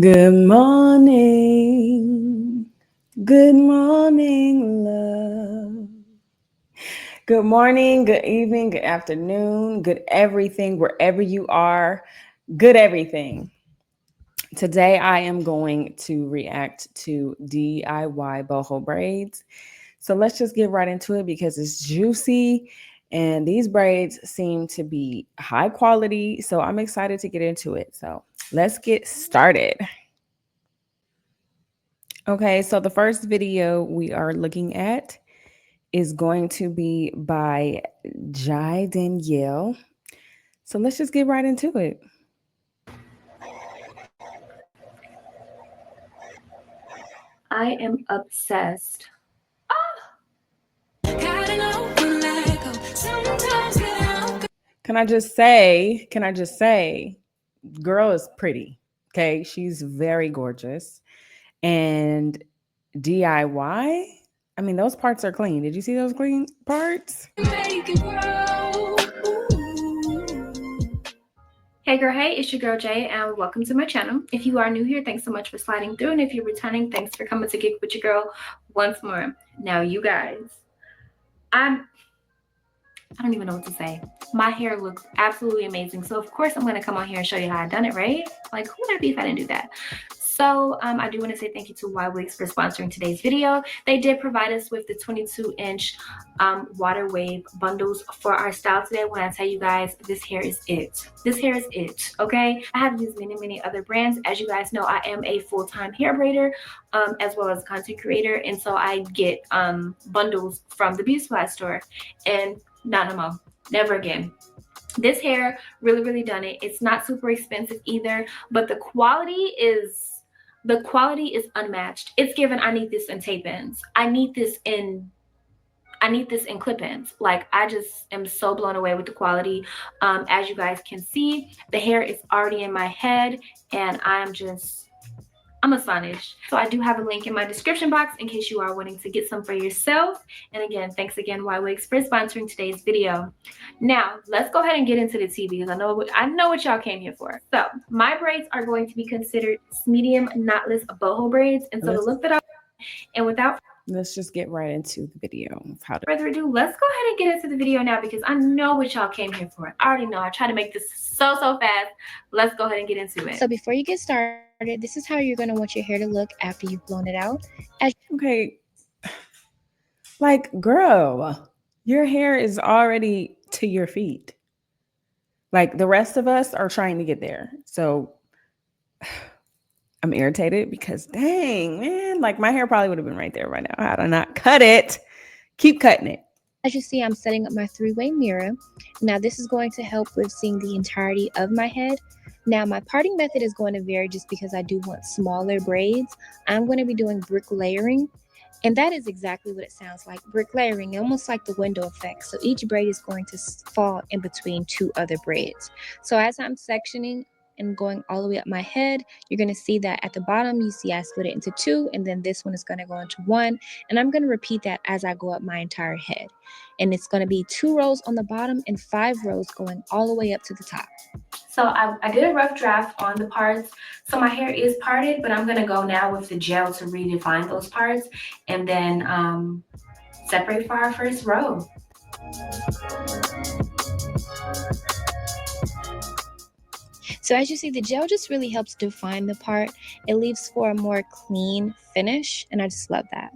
Good morning. Good morning, love. Good morning, good evening, good afternoon, good everything, wherever you are. Good everything. Today, I am going to react to DIY boho braids. So let's just get right into it because it's juicy and these braids seem to be high quality. So I'm excited to get into it. So let's get started. Okay, so the first video we are looking at is going to be by Jai Danielle. So let's just get right into it. I am obsessed. Can I just say, girl is pretty. Okay, she's very gorgeous. And DIY, I mean, those parts are clean. Did you see those clean parts? Hey girl, hey, it's your girl Jay and welcome to my channel. If you are new here, thanks so much for sliding through, and if you're returning, thanks for coming to Geek with your girl once more. Now you guys, I don't even know what to say. My hair looks absolutely amazing, so of course I'm going to come on here and show you how I done it, right? Like, who would I be if I didn't do that? So I do want to say thank you to RIGTS for sponsoring today's video. They did provide us with the 22-inch water wave bundles for our style today. When I tell you guys, this hair is it. This hair is it, okay? I have used many other brands. As you guys know, I am a full-time hair braider as well as content creator, and so I get bundles from the beauty supply store, and not no more, never again. This hair really done it. It's not super expensive either, but the quality is unmatched. It's given, I need this in tape-ins. I need this in clip-ins. Like, I just am so blown away with the quality. As you guys can see, the hair is already in my head and I'm astonished. So I do have a link in my description box in case you are wanting to get some for yourself. And again, thanks again YWIGS for sponsoring today's video. Now let's go ahead and get into the tea because I know what y'all came here for. So my braids are going to be considered medium knotless boho braids, and so to look that up, and without let's just get right into the video. Further ado, let's go ahead and get into the video now because I know what y'all came here for. I already know. I try to make this so fast. Let's go ahead and get into it. So before you get started, this is how you're going to want your hair to look after you've blown it out. Okay. Like, girl, your hair is already to your feet. Like, the rest of us are trying to get there. So I'm irritated because dang, man, like my hair probably would have been right there right now had I not cut it. Keep cutting it. As you see, I'm setting up my three-way mirror. Now this is going to help with seeing the entirety of my head. Now my parting method is going to vary just because I do want smaller braids. I'm going to be doing brick layering. And that is exactly what it sounds like, brick layering, almost like the window effect. So each braid is going to fall in between two other braids. So as I'm sectioning and going all the way up my head, you're going to see that at the bottom, you see I split it into two, and then this one is going to go into one. And I'm going to repeat that as I go up my entire head. And it's going to be 2 rows on the bottom and 5 rows going all the way up to the top. So I did a rough draft on the parts. So my hair is parted, but I'm going to go now with the gel to redefine those parts and then separate for our first row. So as you see, the gel just really helps define the part. It leaves for a more clean finish, and I just love that.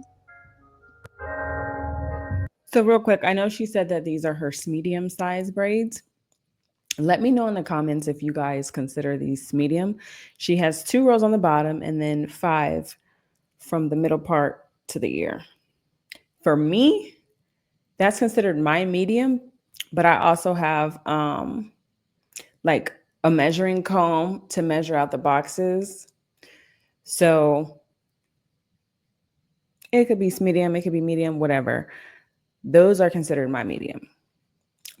So real quick, I know she said that these are her medium size braids. Let me know in the comments if you guys consider these medium. She has 2 rows on the bottom and then 5 from the middle part to the ear. For me, that's considered my medium, but I also have like a measuring comb to measure out the boxes. So it could be medium, it could be medium, whatever. Those are considered my medium.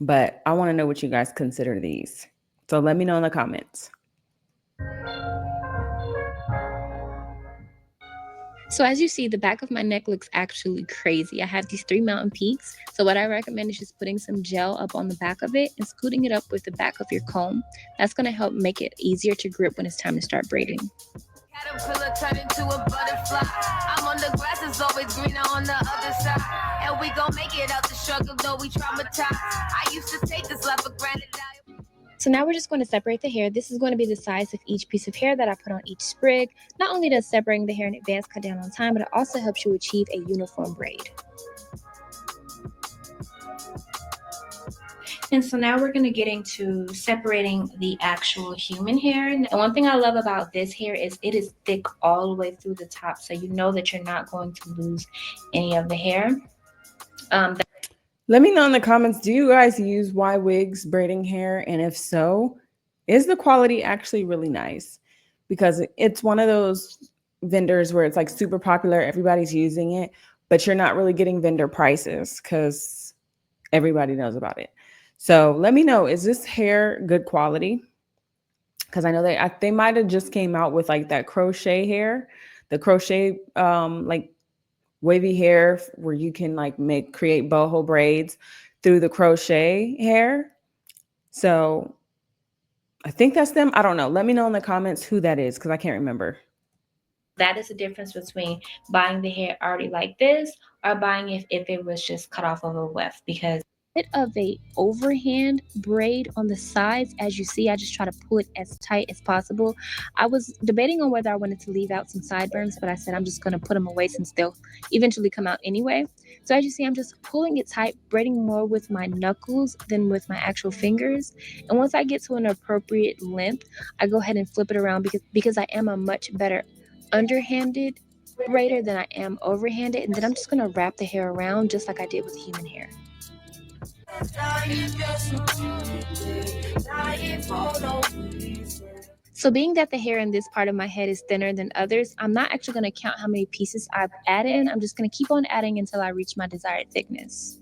But I want to know what you guys consider these. So let me know in the comments. So as you see, the back of my neck looks actually crazy. I have these 3 mountain peaks. So what I recommend is just putting some gel up on the back of it and scooting it up with the back of your comb. That's going to help make it easier to grip when it's time to start braiding. Caterpillar turn into a butterfly. I'm on the grass, it's always greener on the other side. And we gon' make it out the struggle, though we traumatized. I used to take this life for granted. So now we're just going to separate the hair. This is going to be the size of each piece of hair that I put on each sprig. Not only does separating the hair in advance cut down on time, but it also helps you achieve a uniform braid. And so now we're going to get into separating the actual human hair. And one thing I love about this hair is it is thick all the way through the top. So you know that you're not going to lose any of the hair. Let me know in the comments, do you guys use Y wigs braiding hair? And if so, is the quality actually really nice? Because it's one of those vendors where it's like super popular, everybody's using it, but you're not really getting vendor prices because everybody knows about it. So let me know, is this hair good quality? Because I know they might have just came out with like that crochet hair, the crochet like wavy hair where you can like create boho braids through the crochet hair. So I think that's them. I don't know. Let me know in the comments who that is because I can't remember. That is the difference between buying the hair already like this or buying it if it was just cut off of a weft, because Bit of a overhand braid on the sides. As you see, I just try to pull it as tight as possible. I was debating on whether I wanted to leave out some sideburns, but I said I'm just going to put them away since they'll eventually come out anyway. So as you see, I'm just pulling it tight, braiding more with my knuckles than with my actual fingers. And once I get to an appropriate length, I go ahead and flip it around because I am a much better underhanded braider than I am overhanded. And then I'm just going to wrap the hair around just like I did with human hair. So being that the hair in this part of my head is thinner than others, I'm not actually going to count how many pieces I've added in. I'm just going to keep on adding until I reach my desired thickness.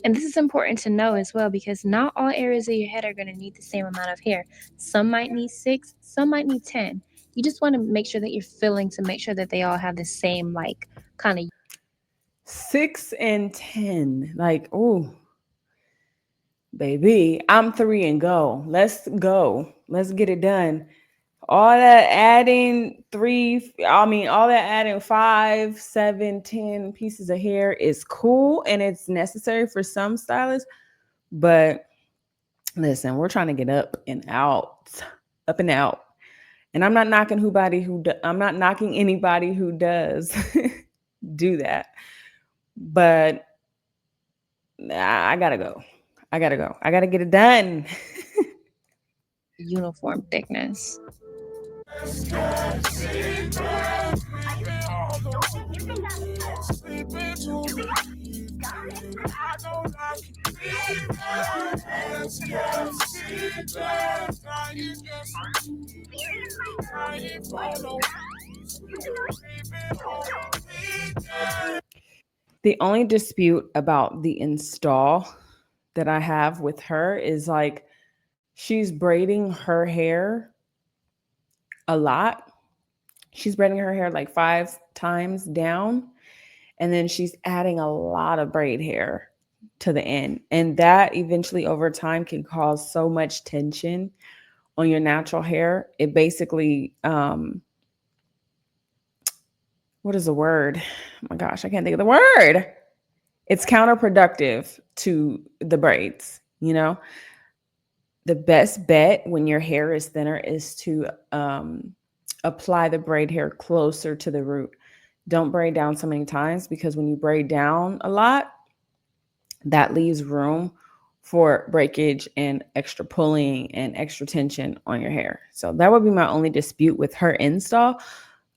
And this is important to know as well because not all areas of your head are going to need the same amount of hair. Some might need 6, some might need 10. You just want to make sure that you're filling to make sure that they all have the same like kind of 6 and 10. Like, oh, baby, I'm 3 and go. Let's go. Let's get it done. All that adding 5, 7, 10 pieces of hair is cool and it's necessary for some stylists. But listen, we're trying to get up and out. And I'm not knocking anybody who does do that. But I gotta go. I gotta get it done. uniform thickness. The only dispute about the install that I have with her is like she's braiding her hair a lot. She's braiding her hair like 5 times down, and then she's adding a lot of braid hair to the end. And that eventually over time can cause so much tension on your natural hair. It basically, what is the word? Oh my gosh, I can't think of the word. It's counterproductive to the braids, you know? The best bet when your hair is thinner is to apply the braid hair closer to the root. Don't braid down so many times because when you braid down a lot, that leaves room for breakage and extra pulling and extra tension on your hair. So that would be my only dispute with her install.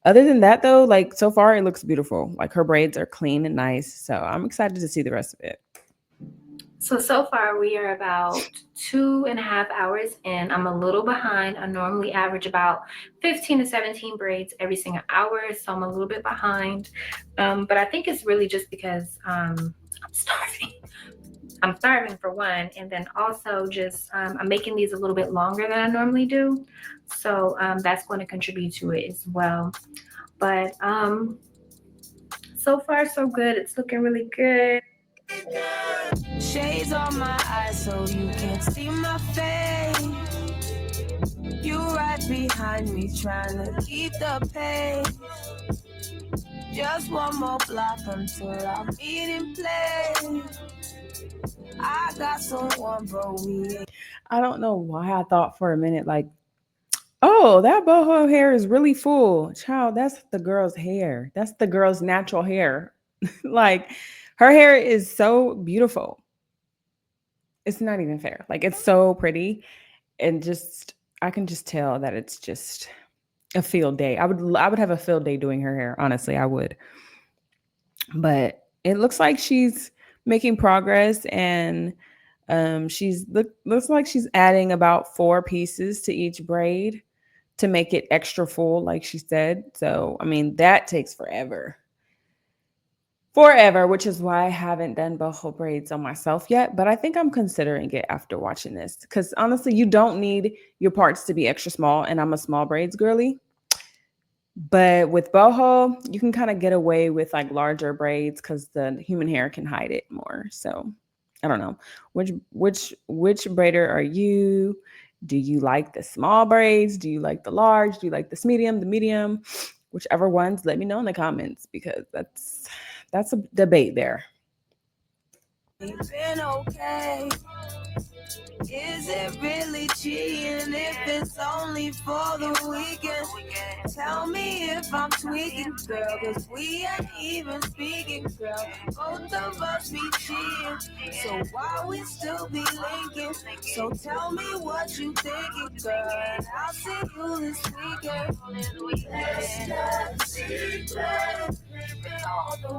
Other than that, though, like so far, it looks beautiful. Like her braids are clean and nice. So I'm excited to see the rest of it. So far we are about 2.5 hours in. I'm a little behind. I normally average about 15 to 17 braids every single hour. So I'm a little bit behind. But I think it's really just because I'm starving. I'm starving for one. And then also just I'm making these a little bit longer than I normally do. So that's going to contribute to it as well. But so far so good. It's looking really good. Shades on my eyes so you can't see my face. You right behind me trying to keep the pace. Just one more block until I meet in place. I got someone, but we ain't. I don't know why I thought for a minute, like, oh, that boho hair is really full. Child, that's the girl's hair. That's the girl's natural hair. Like, her hair is so beautiful. It's not even fair. Like, it's so pretty. And just, I can just tell that it's just a field day. I would have a field day doing her hair. Honestly, I would. But it looks like she's making progress, and looks like she's adding about 4 pieces to each braid to make it extra full, like she said. So I mean, that takes forever, which is why I haven't done boho braids on myself yet, but I think I'm considering it after watching this, because honestly, you don't need your parts to be extra small, and I'm a small braids girly. But with boho, you can kind of get away with like larger braids because the human hair can hide it more. So I don't know. Which braider are you? Do you like the small braids? Do you like the large? Do you like this medium, the medium? Whichever ones, let me know in the comments, because that's a debate there. It's been okay. Is it really cheating if it's only for the weekend? Tell me if I'm tweaking, girl, cause we ain't even speaking, girl. Both of us be cheating, so why we still be linking? So tell me what you thinking, girl, and I'll see you this weekend. Let's not secret. All the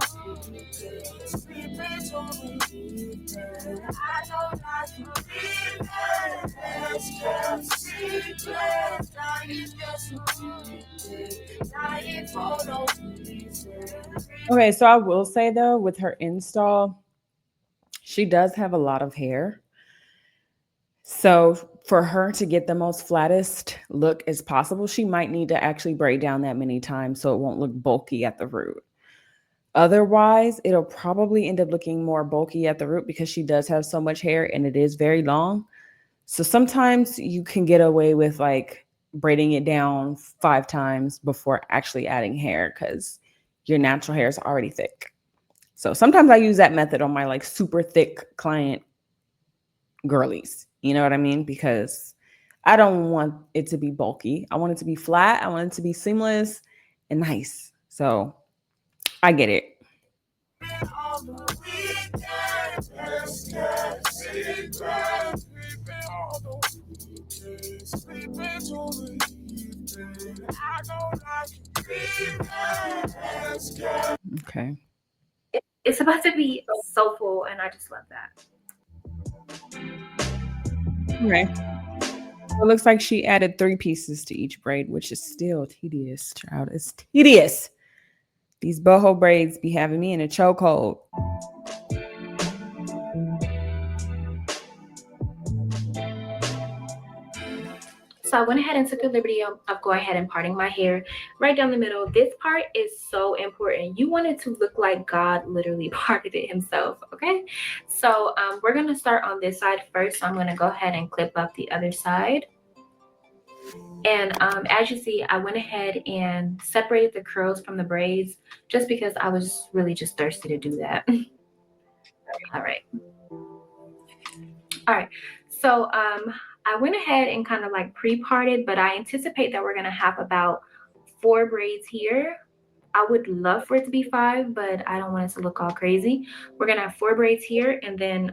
weekends, sleeping on the weekend. I don't like you. Okay, so I will say though, with her install, she does have a lot of hair. So for her to get the most flattest look as possible, she might need to actually braid down that many times so it won't look bulky at the root. Otherwise, it'll probably end up looking more bulky at the root because she does have so much hair and it is very long. So sometimes you can get away with like braiding it down 5 times before actually adding hair because your natural hair is already thick. So sometimes I use that method on my like super thick client girlies. You know what I mean? Because I don't want it to be bulky. I want it to be flat. I want it to be seamless and nice. So I get it. Okay. It's about to be so full, and I just love that. Okay. It looks like she added 3 pieces to each braid, which is still tedious, child. It's tedious. These boho braids be having me in a chokehold. So I went ahead and took the liberty of going ahead and parting my hair right down the middle. This part is so important. You want it to look like God literally parted it himself, okay? So we're going to start on this side first. So I'm going to go ahead and clip up the other side. And as you see, I went ahead and separated the curls from the braids just because I was really just thirsty to do that. All right. So I went ahead and kind of like pre-parted, but I anticipate that we're going to have about 4 braids here. I would love for it to be 5, but I don't want it to look all crazy. We're going to have 4 braids here, and then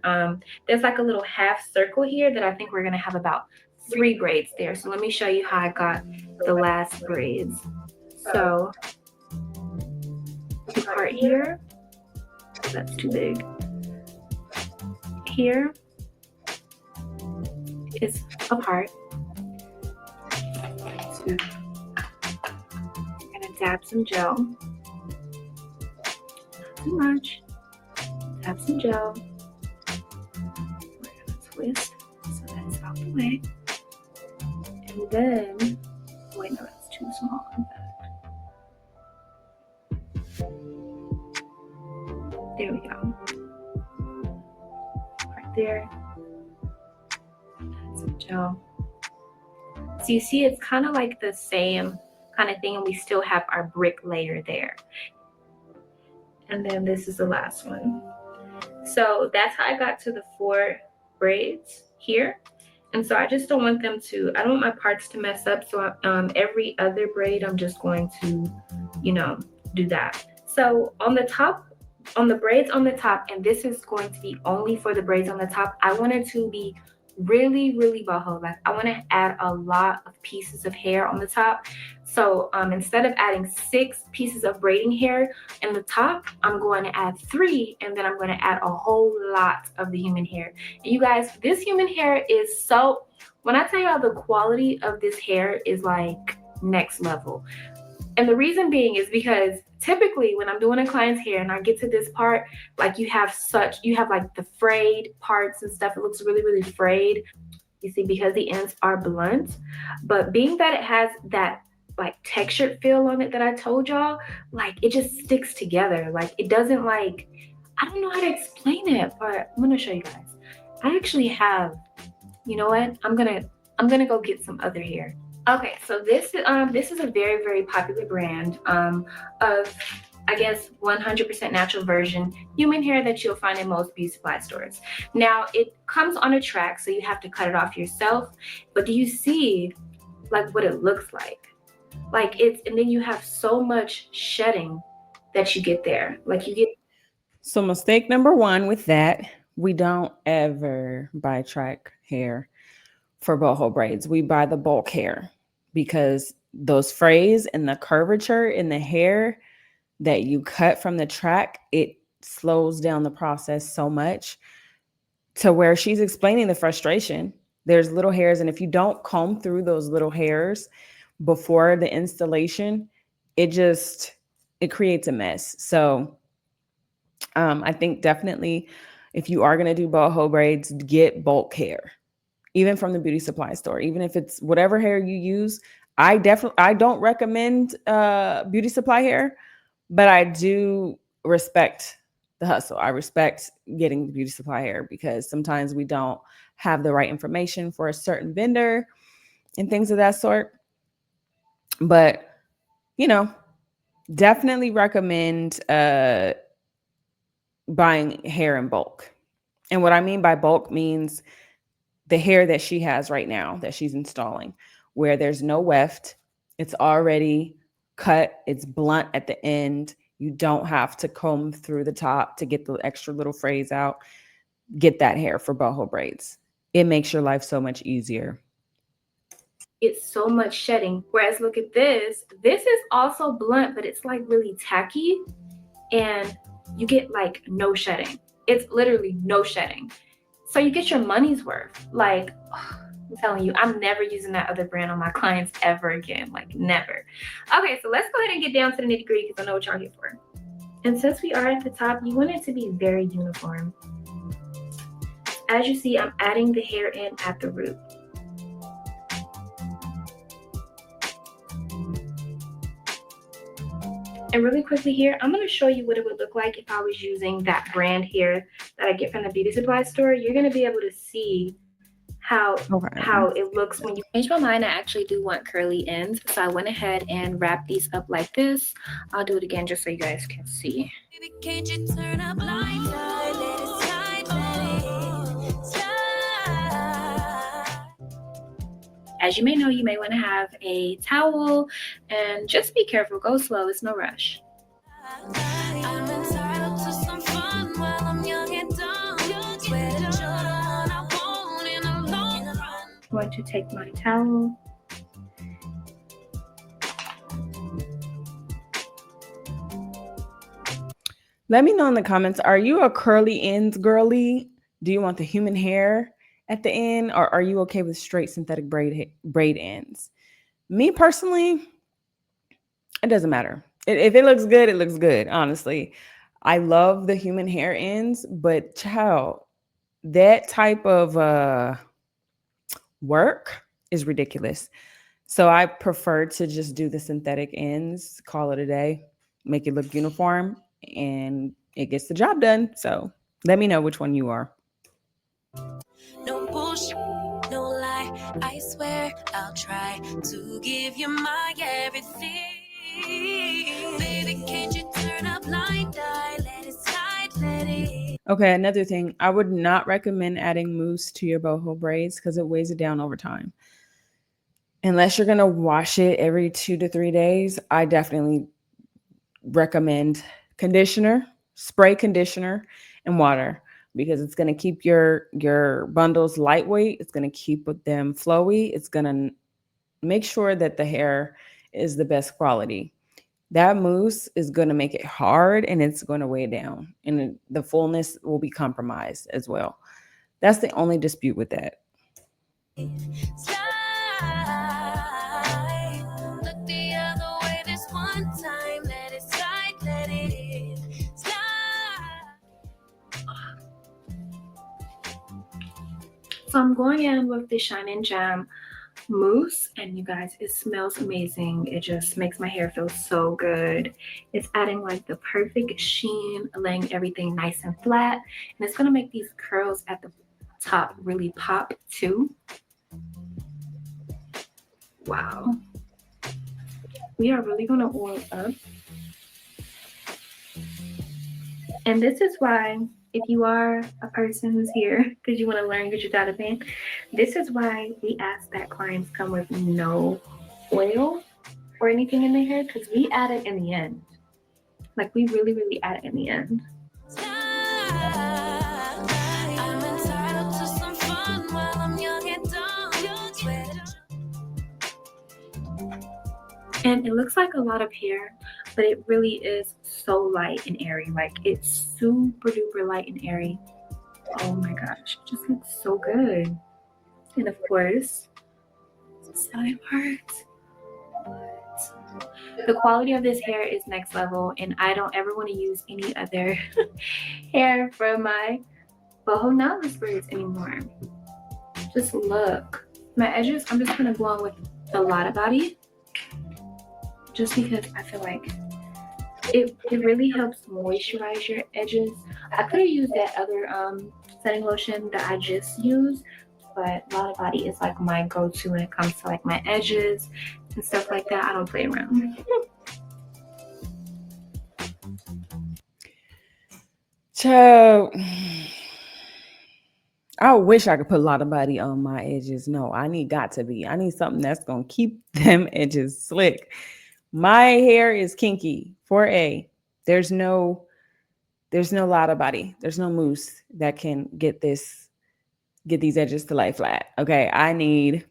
there's like a little half circle here that I think we're going to have about 3 braids there. So let me show you how I got the last braids. So the part here, that's too big. Here is a part. So I'm gonna dab some gel. Not too much. Dab some gel. We're gonna twist so that it's out the way. And then, wait, no, that's too small. There we go. Right there. Add some gel. So you see, it's kind of like the same kind of thing, and we still have our brick layer there. And then this is the last one. So that's how I got to the 4 braids here. And so I just don't want them to, I don't want my parts to mess up. So every other braid, I'm just going to, you know, do that. So on the top, on the braids on the top, and this is going to be only for the braids on the top, I want it to be really, really boho. Like I want to add a lot of pieces of hair on the top. So instead of adding 6 pieces of braiding hair in the top, I'm going to add 3, and then I'm going to add a whole lot of the human hair. And you guys, this human hair is so, when I tell y'all the quality of this hair is like next level. And the reason being is because typically when I'm doing a client's hair and I get to this part, like you have like the frayed parts and stuff. It looks really, really frayed. You see, because the ends are blunt. But being that it has that like textured feel on it that I told y'all, like it just sticks together. Like it doesn't like, I don't know how to explain it, but I'm gonna show you guys. I actually have, you know what? I'm gonna go get some other hair. Okay, so this is a very, very popular brand of, I guess, 100% natural virgin human hair that you'll find in most beauty supply stores. Now, it comes on a track, so you have to cut it off yourself. But do you see like what it looks like? Like it's, and then you have so much shedding that you get there. Like you get. So mistake number 1 with that, we don't ever buy track hair for boho braids. We buy the bulk hair because those frays and the curvature in the hair that you cut from the track, it slows down the process so much to where she's explaining the frustration. There's little hairs, and if you don't comb through those little hairs before the installation, it creates a mess. So I think definitely if you are going to do boho braids, get bulk hair, even from the beauty supply store, even if it's whatever hair you use. I don't recommend beauty supply hair, but I do respect the hustle. I respect getting the beauty supply hair because sometimes we don't have the right information for a certain vendor and things of that sort. But, you know, definitely recommend buying hair in bulk. And what I mean by bulk means the hair that she has right now that she's installing, where there's no weft, it's already cut, it's blunt at the end. You don't have to comb through the top to get the extra little frays out. Get that hair for boho braids. It makes your life so much easier. It's so much shedding. Whereas look at this is also blunt, but it's like really tacky, and you get like no shedding. It's literally no shedding. So you get your money's worth. Like, I'm telling you, I'm never using that other brand on my clients ever again. Like, never. Okay, so let's go ahead and get down to the nitty gritty because I know what y'all here for. And since we are at the top, you want it to be very uniform. As you see, I'm adding the hair in at the root. And really quickly here, I'm going to show you what it would look like if I was using that brand here that I get from the beauty supply store. You're going to be able to see how it looks when you change my mind. I actually do want curly ends, so I went ahead and wrapped these up like this. I'll do it again just so you guys can see. Baby, can't you turn up light, let it slide, let it slide. As you may know, you may want to have a towel, and just be careful. Go slow. It's no rush. I'm entitled to some fun while I'm young and dumb. Swear that you're the one I want in the long run. I'm going to take my towel. Let me know in the comments, are you a curly ends girly? Do you want the human hair at the end, or are you okay with straight synthetic braid ends? Me personally, it doesn't matter. If it looks good, it looks good, honestly. I love the human hair ends, but child, that type of work is ridiculous. So I prefer to just do the synthetic ends, call it a day, make it look uniform, and it gets the job done. So let me know which one you are. No bullshit, no lie. I swear I'll try to give you my everything. Baby, can't you turn a blind eye? Let it slide, let it. Okay, another thing. I would not recommend adding mousse to your boho braids because it weighs it down over time. Unless you're going to wash it every 2 to 3 days, I definitely recommend conditioner, spray conditioner, and water because it's going to keep your bundles lightweight. It's going to keep them flowy. It's going to make sure that the hair is the best quality. That mousse is going to make it hard and it's going to weigh down and the fullness will be compromised as well. That's the only dispute with that. Slide. Look the other way this one time. Let it slide, let it slide. So I'm going in with the Shine and Jam mousse, and you guys, it smells amazing. It just makes my hair feel so good. It's adding like the perfect sheen, laying everything nice and flat, and it's gonna make these curls at the top really pop too. Wow, we are really gonna oil up. And this is why, if you are a person who's here because you want to learn, get your data band, this is why we ask that clients come with no oil or anything in their hair, because we add it in the end. Like, we really, really add it in the end. I'm entitled to some fun while I'm young and dumb. And it looks like a lot of hair, but it really is so light and airy. Like, it's super duper light and airy. Oh my gosh, it just looks so good. And of course, side part. The quality of this hair is next level, and I don't ever want to use any other hair from my boho Lovies braids anymore. Just look. My edges, I'm just going to go on with the Lotta Body, just because I feel like it really helps moisturize your edges. I could have used that other setting lotion that I just used, but Lotta Body is like my go-to when it comes to like my edges and stuff like that. I don't play around. So I wish I could put Lotta Body on my edges. No, I need something that's gonna keep them edges slick. My hair is kinky. 4A. There's no Lotta Body. There's no mousse that can get these edges to lay flat. Okay, I need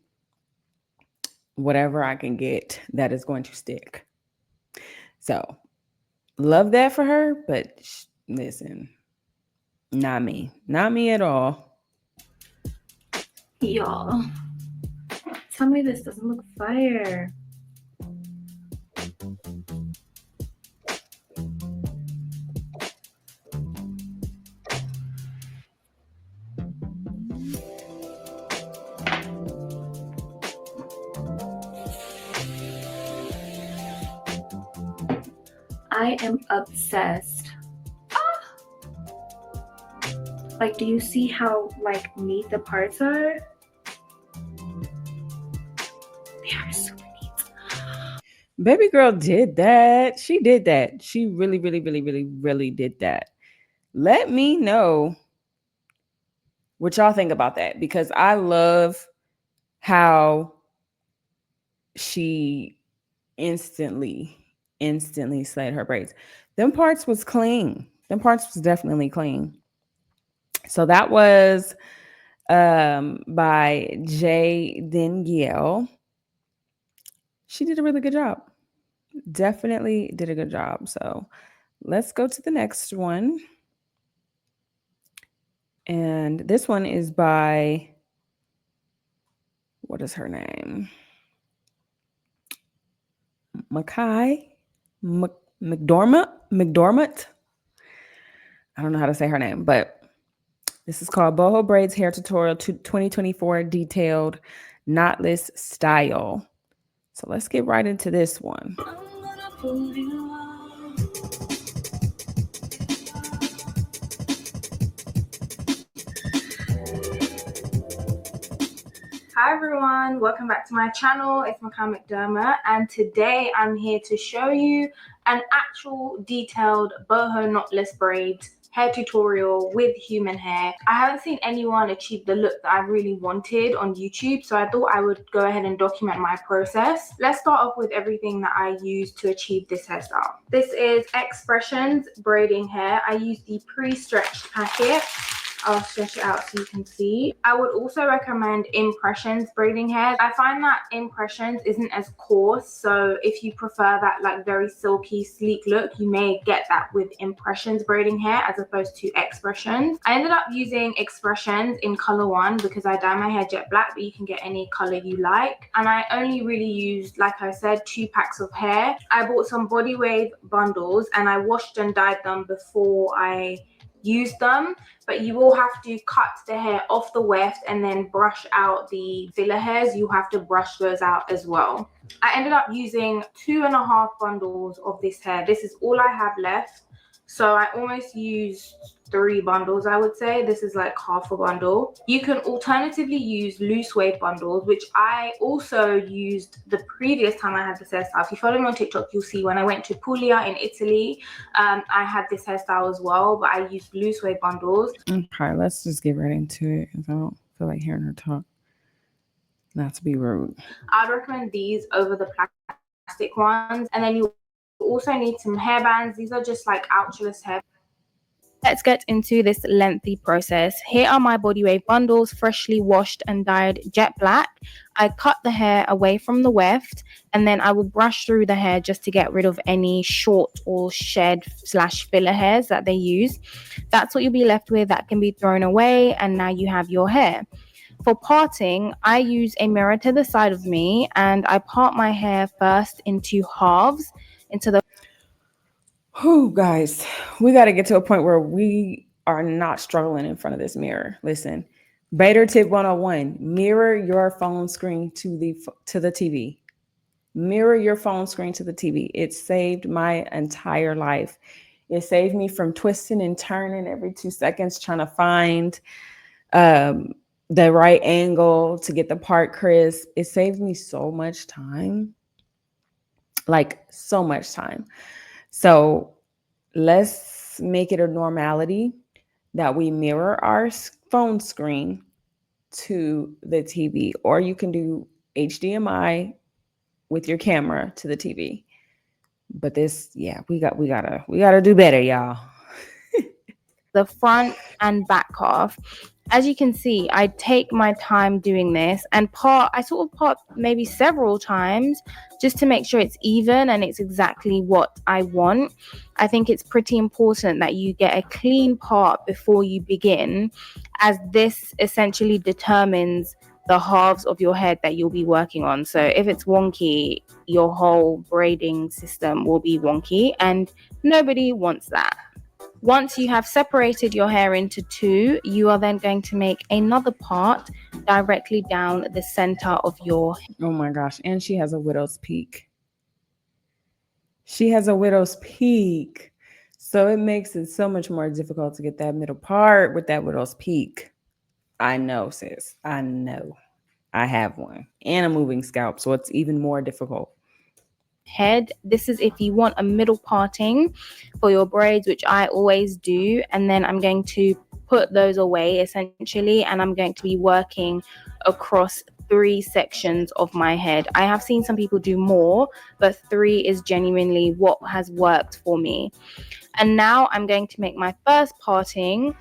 whatever I can get that is going to stick. So love that for her, but listen, not me at all. Y'all, tell me this doesn't look fire. I am obsessed. Like, do you see how like neat the parts are? They are super neat. Baby girl did that. She did that. She really, really, really, really, really did that. Let me know what y'all think about that, because I love how she instantly slayed her braids. Them parts was clean. Them parts was definitely clean. So that was by J. Danielle. She did a really good job. Definitely did a good job. So let's go to the next one. And this one is by, what is her name? McDormand. I don't know how to say her name, but this is called Boho Braids Hair Tutorial 2024 Detailed Knotless Style. So let's get right into this one. Hi everyone, welcome back to my channel. It's Nikon McDermott, and today I'm here to show you an actual detailed boho knotless braids hair tutorial with human hair. I haven't seen anyone achieve the look that I really wanted on YouTube, so I thought I would go ahead and document my process. Let's start off with everything that I used to achieve this hairstyle. This is Expressions braiding hair. I used the pre-stretched packet. I'll stretch it out so you can see. I would also recommend Impressions braiding hair. I find that Impressions isn't as coarse, so if you prefer that like very silky, sleek look, you may get that with Impressions braiding hair as opposed to Expressions. I ended up using Expressions in color 1 because I dye my hair jet black, but you can get any color you like. And I only really used, like I said, 2 packs of hair. I bought some body wave bundles and I washed and dyed them before I use them, but you will have to cut the hair off the weft and then brush out the filler hairs. You have to brush those out as well. I ended up using 2.5 bundles of this hair. This is all I have left, so I almost used 3 bundles, I would say. This is like half a bundle. You can alternatively use loose wave bundles, which I also used the previous time I had this hairstyle. If you follow me on TikTok, you'll see when I went to Puglia in Italy, I had this hairstyle as well, but I used loose wave bundles. Okay, let's just get right into it because I don't feel like hearing her talk. Not to be rude. I'd recommend these over the plastic ones. And then you also need some hairbands. These are just like ouchless hair. Let's get into this lengthy process. Here are my body wave bundles, freshly washed and dyed jet black. I cut the hair away from the weft, and then I will brush through the hair just to get rid of any short or shed / filler hairs that they use. That's what you'll be left with. That can be thrown away, and now you have your hair. For parting, I use a mirror to the side of me, and I part my hair first into halves, into the Whew, guys, we got to get to a point where we are not struggling in front of this mirror. Listen, Braider tip 101, mirror your phone screen to the TV. Mirror your phone screen to the TV. It saved my entire life. It saved me from twisting and turning every 2 seconds trying to find the right angle to get the part crisp. It saved me so much time, like so much time. So let's make it a normality that we mirror our phone screen to the TV, or you can do HDMI with your camera to the TV. But this, yeah, we gotta do better, y'all. The front and back half. As you can see, I take my time doing this and I sort of part maybe several times just to make sure it's even and it's exactly what I want. I think it's pretty important that you get a clean part before you begin, as this essentially determines the halves of your head that you'll be working on. So if it's wonky, your whole braiding system will be wonky, and nobody wants that. Once you have separated your hair into 2, you are then going to make another part directly down the center of your hair. Oh my gosh. And she has a widow's peak. She has a widow's peak. So it makes it so much more difficult to get that middle part with that widow's peak. I know, sis. I know. I have one. And a moving scalp. So it's even more difficult. Head. This is if you want a middle parting for your braids, which I always do, and then I'm going to put those away essentially, and I'm going to be working across 3 sections of my head. I have seen some people do more, but 3 is genuinely what has worked for me. And now I'm going to make my first parting,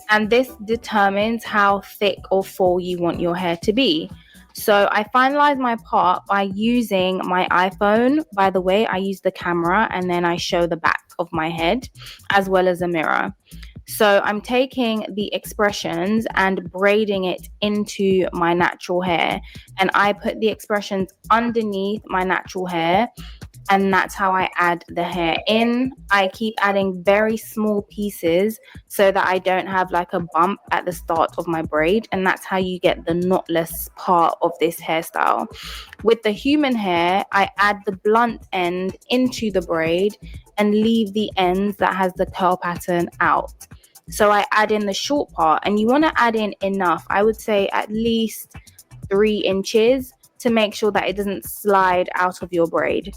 and this determines how thick or full you want your hair to be. So I finalize my part by using my iPhone. By the way, I use the camera and then I show the back of my head as well as a mirror. So I'm taking the expressions and braiding it into my natural hair, and I put the expressions underneath my natural hair, and that's how I add the hair in. I keep adding very small pieces so that I don't have like a bump at the start of my braid, and that's how you get the knotless part of this hairstyle. With the human hair, I add the blunt end into the braid and leave the ends that has the curl pattern out. So I add in the short part, and you want to add in enough. I would say at least 3 inches to make sure that it doesn't slide out of your braid.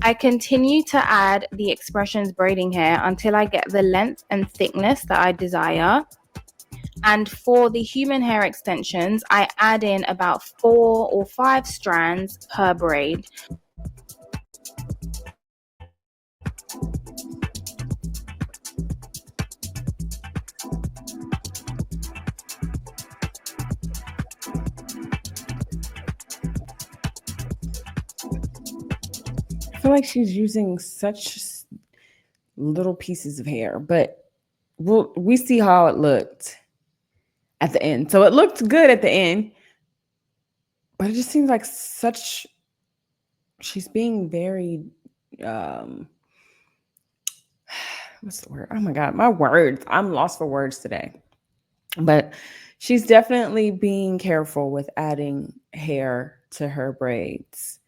I continue to add the expressions braiding hair until I get the length and thickness that I desire. And for the human hair extensions, I add in about 4 or 5 strands per braid. I feel like she's using such little pieces of hair, but we see how it looked at the end. So it looked good at the end, but it just seems like she's being very what's the word? Oh my God, my words. I'm lost for words today. But she's definitely being careful with adding hair to her braids.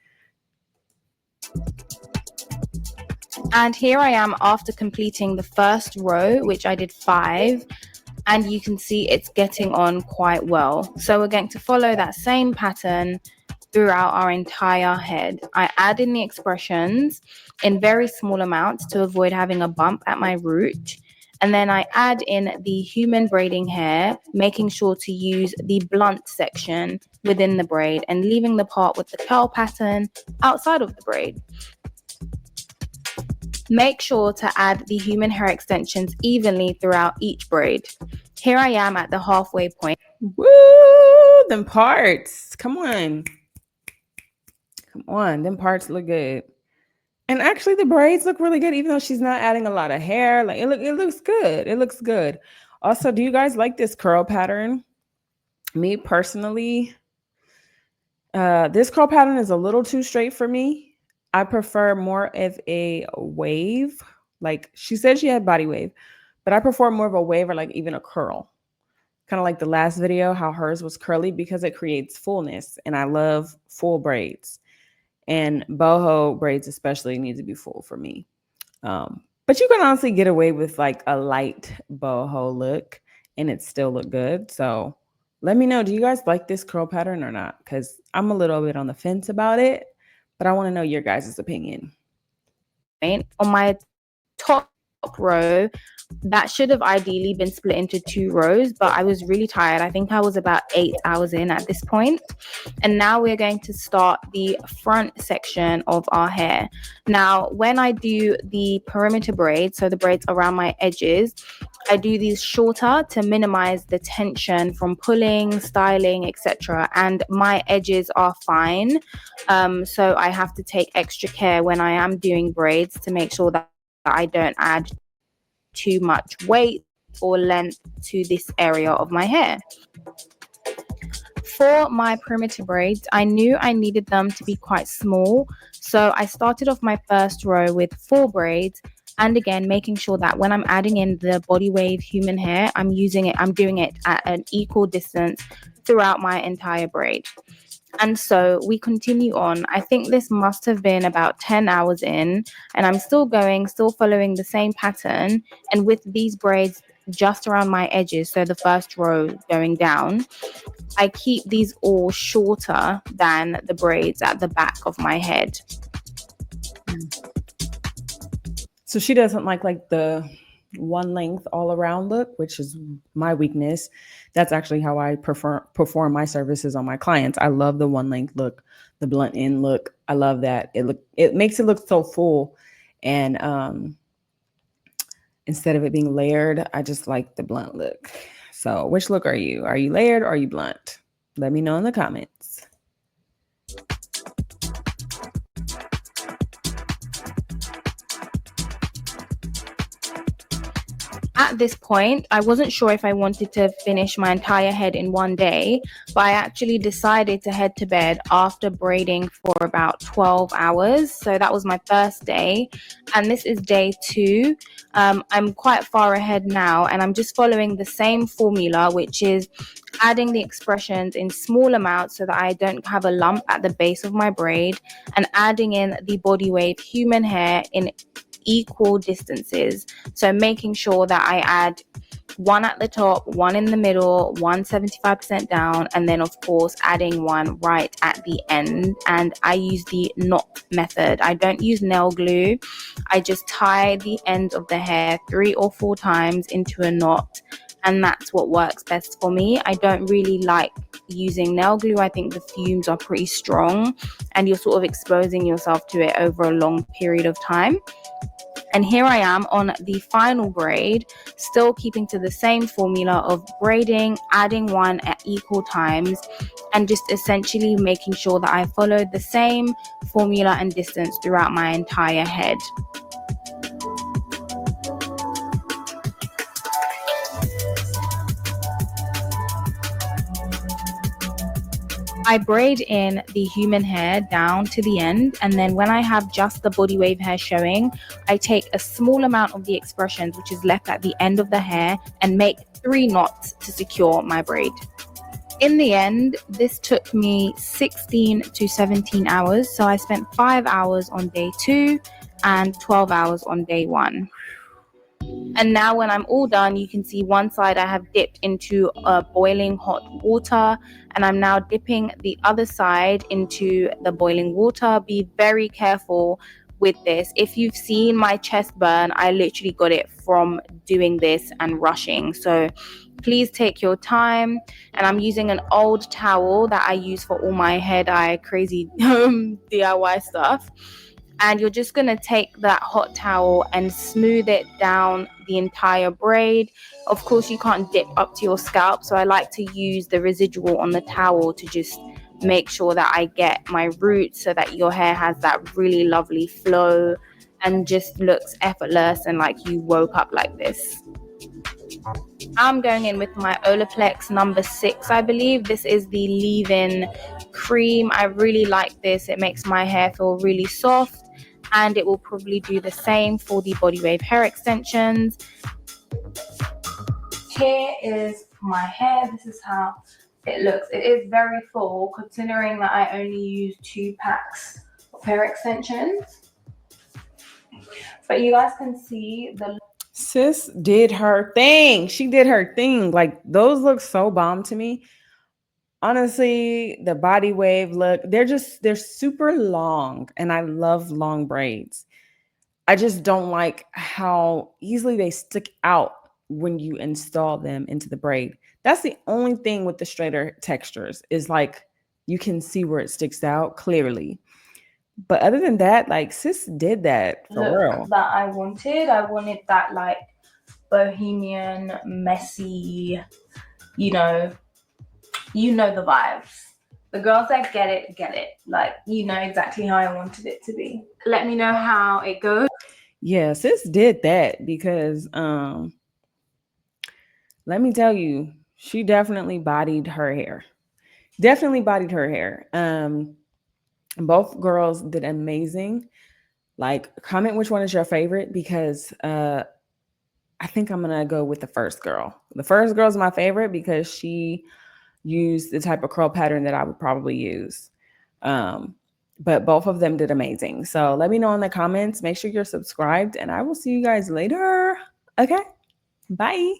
And here I am after completing the first row, which I did 5, and you can see it's getting on quite well. So we're going to follow that same pattern throughout our entire head. I add in the expressions in very small amounts to avoid having a bump at my root. And then I add in the human braiding hair, making sure to use the blunt section within the braid and leaving the part with the curl pattern outside of the braid. Make sure to add the human hair extensions evenly throughout each braid. Here I am at the halfway point. Woo! Them parts. Come on. Come on. Them parts look good. And actually the braids look really good, even though she's not adding a lot of hair. Like it looks good. It looks good. Also, do you guys like this curl pattern? Me personally, this curl pattern is a little too straight for me. I prefer more of a wave. Like she said she had body wave, but I prefer more of a wave or like even a curl. Kind of like the last video, how hers was curly because it creates fullness. And I love full braids. And boho braids especially need to be full for me. But you can honestly get away with like a light boho look and it still look good. So let me know, do you guys like this curl pattern or not? Because I'm a little bit on the fence about it, but I want to know your guys' opinion. On my top row, that should have ideally been split into 2 rows, but I was really tired. I think I was about 8 hours in at this point. And now we're going to start the front section of our hair. Now, when I do the perimeter braids, so the braids around my edges, I do these shorter to minimize the tension from pulling, styling, etc. And my edges are fine. So I have to take extra care when I am doing braids to make sure that I don't add too much weight or length to this area of my hair. For my perimeter braids, I knew I needed them to be quite small, so I started off my first row with 4 braids, and again making sure that when I'm adding in the body wave human hair, I'm doing it at an equal distance throughout my entire braid. And so we continue on. I think this must have been about 10 hours in, and I'm still following the same pattern. And with these braids just around my edges, so the first row going down, I keep these all shorter than the braids at the back of my head. So she doesn't like the one length all around look, which is my weakness. That's actually how I perform my services on my clients. I love the one length look, the blunt end look. I love that. It makes it look so full. And instead of it being layered, I just like the blunt look. So which look are you? Are you layered or are you blunt? Let me know in the comments. At this point, I wasn't sure if I wanted to finish my entire head in one day, but I actually decided to head to bed after braiding for about 12 hours. So that was my first day, and this is day 2. I'm quite far ahead now, and I'm just following the same formula, which is adding the expressions in small amounts so that I don't have a lump at the base of my braid, and adding in the body wave human hair in equal distances. So making sure that I add one at the top, one in the middle, one 75% down, and then of course adding one right at the end. And I use the knot method. I don't use nail glue. I just tie the ends of the hair 3 or 4 times into a knot, and that's what works best for me. I don't really like using nail glue. I think the fumes are pretty strong and you're sort of exposing yourself to it over a long period of time. And here I am on the final braid, still keeping to the same formula of braiding, adding one at equal times, and just essentially making sure that I follow the same formula and distance throughout my entire head. I braid in the human hair down to the end, and then when I have just the body wave hair showing, I take a small amount of the expressions which is left at the end of the hair and make 3 knots to secure my braid. In the end, this took me 16 to 17 hours, so I spent 5 hours on day 2 and 12 hours on day 1. And now when I'm all done, you can see one side I have dipped into boiling hot water, and I'm now dipping the other side into the boiling water. Be very careful with this. If you've seen my chest burn, I literally got it from doing this and rushing. So please take your time. And I'm using an old towel that I use for all my hair dye crazy DIY stuff. And you're just going to take that hot towel and smooth it down the entire braid. Of course, you can't dip up to your scalp, so I like to use the residual on the towel to just make sure that I get my roots so that your hair has that really lovely flow and just looks effortless and like you woke up like this. I'm going in with my Olaplex number 6, I believe. This is the leave-in cream. I really like this. It makes my hair feel really soft, and it will probably do the same for the body wave hair extensions. Here is my hair. This is how it looks. It is very full considering that I only use 2 packs of hair extensions. But you guys can see the Sis did her thing. She did her thing. Like, those look so bomb to me. Honestly, the body wave look, they're super long, and I love long braids. I just don't like how easily they stick out when you install them into the braid. That's the only thing with the straighter textures, is like you can see where it sticks out clearly. But other than that, like, sis did that for real. that I wanted. I wanted that like bohemian, messy, you know the vibes. The girls that get it. Like, you know exactly how I wanted it to be. Let me know how it goes. Yeah, sis did that because let me tell you, she definitely bodied her hair. Definitely bodied her hair. Both girls did amazing. Like, comment which one is your favorite, because I think I'm gonna go with the first girl. The first girl is my favorite because she used the type of curl pattern that I would probably use. But both of them did amazing. So let me know in the comments. Make sure you're subscribed, and I will see you guys later. Okay, bye.